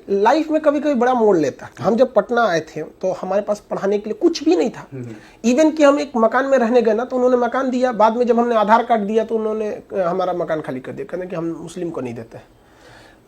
Life में कभी कभी बड़ा मोड़ लेता है। हम जब पटना आए थे तो हमारे पास पढ़ाने के लिए कुछ भी नहीं था। इवन कि हम एक मकान में रहने गए ना तो उन्होंने मकान दिया, बाद में जब हमने आधार कार्ड दिया तो उन्होंने हमारा मकान खाली कर दिया, कहने कि हम मुस्लिम को नहीं देते।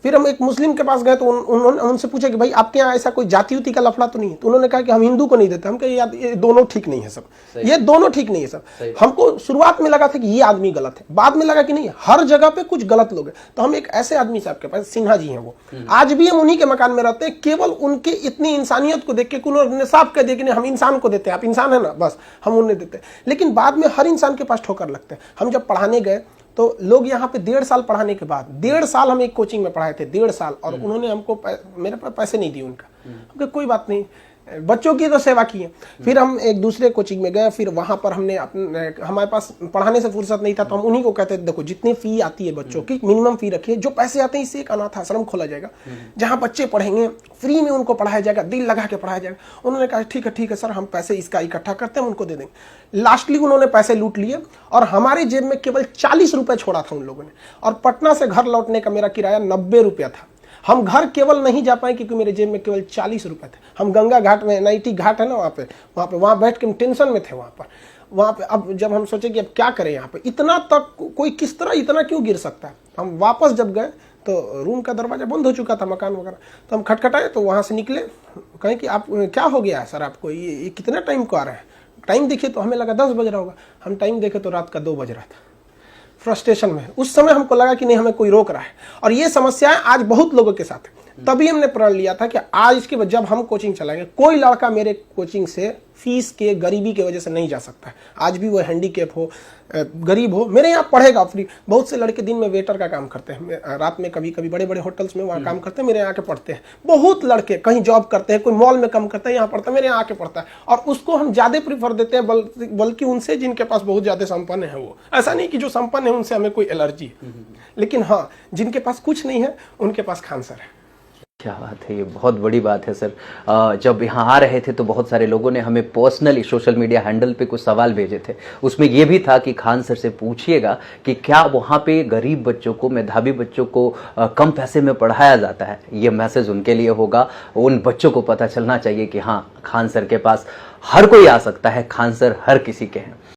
फिर हम एक मुस्लिम के पास गए तो उन्होंने उनसे पूछा कि भाई आपके यहाँ ऐसा कोई जाति उति का लफड़ा तो नहीं है? तो उन्होंने कहा कि हम हिंदू को नहीं देते। हम कहे यार ये दोनों ठीक नहीं है सब, ये दोनों ठीक नहीं है सब। हमको शुरुआत में लगा था कि ये आदमी गलत है, बाद में लगा कि नहीं, हर जगह पे कुछ गलत लोग हैं। तो हम एक ऐसे आदमी साहब के पास, सिन्हा जी हैं वो, आज भी हम उन्हीं के मकान में रहते हैं, केवल उनके इतनी इंसानियत को देख के उन्होंने साफ कह दिया कि नहीं हम इंसान को देते हैं, आप इंसान है ना, बस हम उन्हें देते हैं। लेकिन बाद में हर इंसान के पास ठोकर लगते हैं। हम जब पढ़ाने गए तो लोग यहाँ पे 1.5 साल पढ़ाने के बाद, 1.5 साल हम एक कोचिंग में पढ़ाए थे, 1.5 साल, और उन्होंने हमको मेरे पास पैसे नहीं दिए उनका। हमको कोई बात नहीं, बच्चों की तो सेवा की है। फिर हम एक दूसरे कोचिंग में गए, फिर वहां पर हमने हमारे पास पढ़ाने से फुर्सत नहीं था तो हम उन्हीं को कहते थे देखो जितनी फी आती है बच्चों की मिनिमम फी रखिए, जो पैसे आते हैं इससे एक अनाथ आश्रम खोला जाएगा जहां बच्चे पढ़ेंगे, फ्री में उनको पढ़ाया जाएगा, दिल लगा के पढ़ाया जाएगा। उन्होंने कहा ठीक है सर, हम पैसे इसका इकट्ठा करते हैं, उनको दे देंगे। लास्टली उन्होंने पैसे लूट लिए और हमारे जेब में केवल 40 रुपए छोड़ा था उन लोगों ने। और पटना से घर लौटने का मेरा किराया 90 रुपया था। हम घर केवल नहीं जा पाए क्योंकि मेरे जेब में केवल 40 रुपए थे। हम गंगा घाट में, नाइटी घाट है ना वहाँ बैठ के हम टेंशन में थे वहाँ पे। अब जब हम सोचे कि अब क्या करें यहाँ पे, इतना तक कोई किस तरह इतना क्यों गिर सकता है। हम वापस जब गए तो रूम का दरवाजा बंद हो चुका था, मकान वगैरह। तो हम खटखटाए तो वहाँ से निकले, कहें कि आप क्या हो गया है सर आपको, ये कितने टाइम को आ रहे हैं? टाइम देखिए तो हमें लगा 10 बज रहा होगा। हम टाइम देखे तो रात का 2 बज रहा था। फ्रस्ट्रेशन में उस समय हमको लगा कि नहीं हमें कोई रोक रहा है, और ये समस्याएं आज बहुत लोगों के साथ है। तभी हमने प्रण लिया था कि आज इसके बाद जब हम कोचिंग चलाएंगे, कोई लड़का मेरे कोचिंग से फीस के गरीबी की वजह से नहीं जा सकता है। आज भी वो हैंडीकैप हो, गरीब हो, मेरे यहाँ पढ़ेगा फ्री। बहुत से लड़के दिन में वेटर का काम करते हैं, रात में कभी कभी बड़े बड़े होटल्स में वहाँ काम करते हैं, मेरे यहाँ आके पढ़ते हैं। बहुत लड़के कहीं जॉब करते हैं, कोई मॉल में काम करता है, यहाँ पढ़ता है, मेरे यहाँ आके पढ़ता है। और उसको हम ज्यादा प्रीफर देते हैं बल्कि उनसे जिनके पास बहुत ज्यादा संपन्न है। वो ऐसा नहीं कि जो संपन्न है उनसे हमें कोई एलर्जी है, लेकिन हाँ जिनके पास कुछ नहीं है उनके पास खानसर है। क्या बात है, ये बहुत बड़ी बात है सर। जब यहाँ आ रहे थे तो बहुत सारे लोगों ने हमें पर्सनली सोशल मीडिया हैंडल पे कुछ सवाल भेजे थे। उसमें ये भी था कि खान सर से पूछिएगा कि क्या वहाँ पे गरीब बच्चों को, मेधावी बच्चों को कम पैसे में पढ़ाया जाता है। ये मैसेज उनके लिए होगा। उन बच्चों को पता चलना चाहिए कि हाँ, खान सर के पास हर कोई आ सकता है, खान सर हर किसी के हैं।